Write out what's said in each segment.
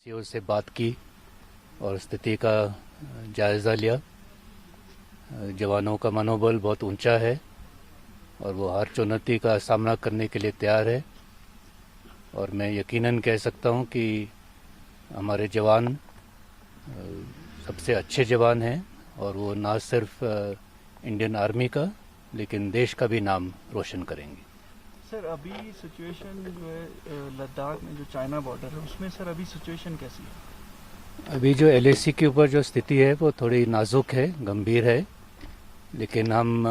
CO से बात की और स्थिति का जायज़ा लिया। जवानों का मनोबल बहुत ऊंचा है और वो हर चुनौती का सामना करने के लिए तैयार है। और मैं यकीनन कह सकता हूं कि हमारे जवान सबसे अच्छे जवान हैं और वो ना सिर्फ इंडियन आर्मी का लेकिन देश का भी नाम रोशन करेंगे। सर अभी सिचुएशन जो है लद्दाख में जो चाइना बॉर्डर है उसमें सर अभी सिचुएशन कैसी है? अभी जो एलएसी के ऊपर जो स्थिति है वो थोड़ी नाजुक है, गंभीर है, लेकिन हम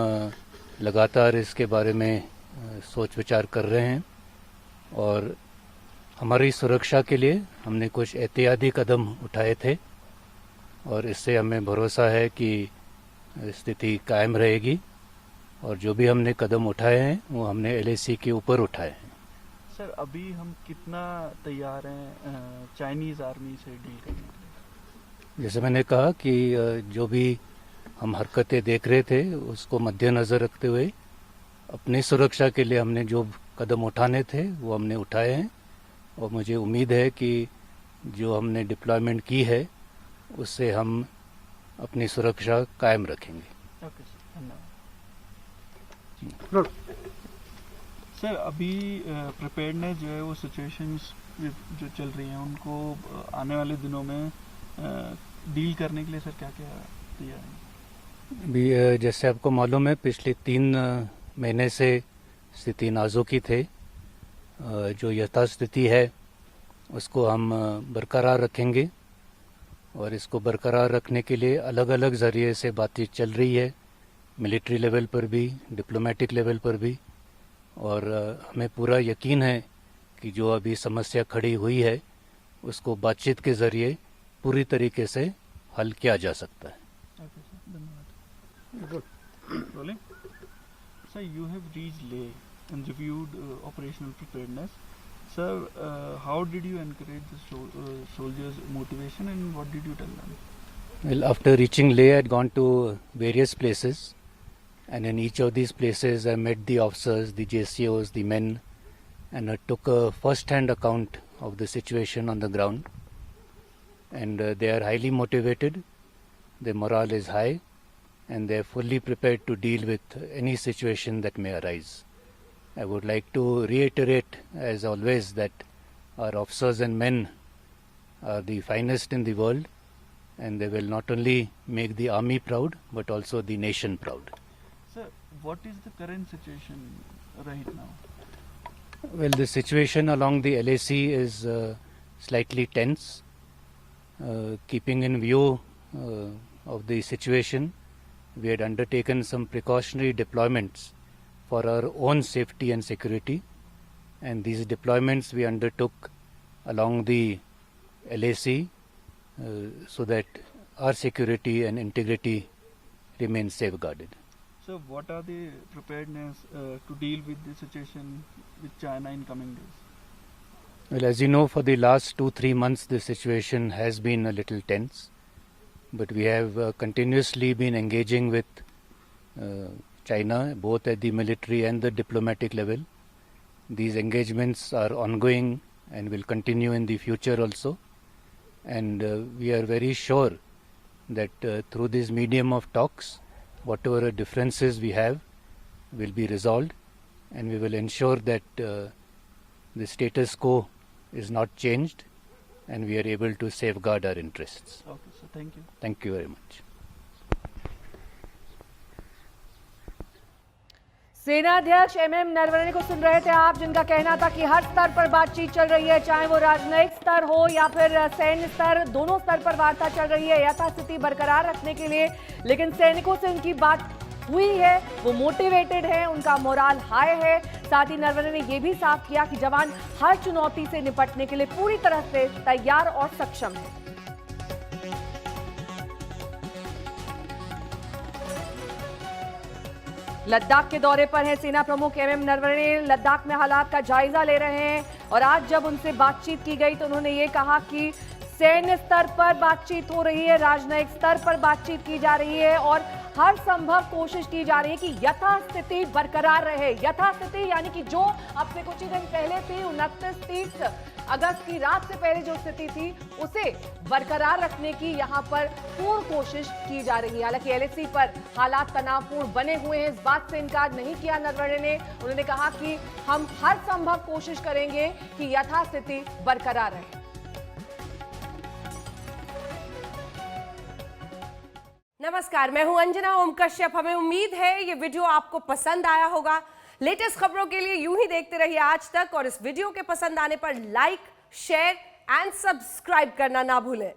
लगातार इसके बारे में सोच विचार कर रहे हैं और हमारी सुरक्षा के लिए हमने कुछ एहतियाती कदम उठाए थे और इससे हमें भरोसा है कि स्थिति कायम रहेगी। और जो भी हमने कदम उठाए हैं वो हमने एलएसी के ऊपर उठाए हैं। सर अभी हम कितना तैयार हैं चाइनीज़ आर्मी से डील करने के लिए? जैसे मैंने कहा कि जो भी हम हरकतें देख रहे थे उसको मद्देनज़र रखते हुए अपनी सुरक्षा के लिए हमने जो कदम उठाने थे वो हमने उठाए हैं और मुझे उम्मीद है कि जो हमने डिप्लॉयमेंट की है उससे हम अपनी सुरक्षा कायम रखेंगे। ओके सर, धन्यवाद। सर अभी प्रिपेयर्डनेस जो है वो सिचुएशंस जो चल रही हैं उनको आने वाले दिनों में डील करने के लिए सर क्या क्या तैयार है? अभी जैसे आपको मालूम है पिछले 3 महीने से स्थिति नाजुक ही थे। जो यथास्थिति है उसको हम बरकरार रखेंगे और इसको बरकरार रखने के लिए अलग अलग ज़रिए से बातचीत चल रही है, मिलिट्री लेवल पर भी, डिप्लोमेटिक लेवल पर भी। और हमें पूरा यकीन है कि जो अभी समस्या खड़ी हुई है उसको बातचीत के ज़रिए पूरी तरीके से हल किया जा सकता है। ओके सर, धन्यवाद। Rolling. Sir you have reached ले and reviewed operational preparedness. Sir, how did you encourage the soldiers' motivation and what did you tell them? Well, after reaching Leh, I had gone to various places, and in each of these places, I met the officers, the JCOs, the men, and I took a first-hand account of the situation on the ground. And they are highly motivated, their morale is high, and they are fully prepared to deal with any situation that may arise. I would like to reiterate, as always, that our officers and men are the finest in the world, and they will not only make the army proud, but also the nation proud. Sir, what is the current situation right now? Well, the situation along the LAC is slightly tense. Keeping in view of the situation, we had undertaken some precautionary deployments for our own safety and security, and these deployments we undertook along the LAC so that our security and integrity remain safeguarded. So what are the preparedness to deal with the situation with China in coming days? Well, as you know, for the last 2-3 months the situation has been a little tense, but we have continuously been engaging with China, both at the military and the diplomatic level. These engagements are ongoing and will continue in the future also. And we are very sure that through this medium of talks, whatever differences we have will be resolved, and we will ensure that the status quo is not changed and we are able to safeguard our interests. Okay, so thank you. Thank you very much. सेनाध्यक्ष MM Naravane को सुन रहे थे आप, जिनका कहना था कि हर स्तर पर बातचीत चल रही है, चाहे वो राजनयिक स्तर हो या फिर सैन्य स्तर, दोनों स्तर पर वार्ता चल रही है यथास्थिति बरकरार रखने के लिए। लेकिन सैनिकों से उनकी बात हुई है, वो मोटिवेटेड है, उनका मोराल हाई है। साथ ही नरवणे ने यह भी साफ किया कि जवान हर चुनौती से निपटने के लिए पूरी तरह से तैयार और सक्षम है। लद्दाख के दौरे पर हैं सेना प्रमुख एमएम नरवणे। लद्दाख में हालात का जायजा ले रहे हैं और आज जब उनसे बातचीत की गई तो उन्होंने ये कहा कि सैन्य स्तर पर बातचीत हो रही है, राजनयिक स्तर पर बातचीत की जा रही है और हर संभव कोशिश की जा रही है कि यथास्थिति बरकरार रहे। यथास्थिति यानी कि जो अब से कुछ ही दिन पहले थी, 29-30 अगस्त की रात से पहले जो स्थिति थी उसे बरकरार रखने की यहां पर पूर्ण कोशिश की जा रही है। हालांकि एलएसी पर हालात तनावपूर्ण बने हुए हैं, इस बात से इनकार नहीं किया नरवणे ने। उन्होंने कहा कि हम हर संभव कोशिश करेंगे कि यथास्थिति बरकरार रहे। नमस्कार, मैं हूं अंजना ओम कश्यप। हमें उम्मीद है ये वीडियो आपको पसंद आया होगा। लेटेस्ट खबरों के लिए यूं ही देखते रहिए आज तक, और इस वीडियो के पसंद आने पर लाइक, शेयर एंड सब्सक्राइब करना ना भूलें।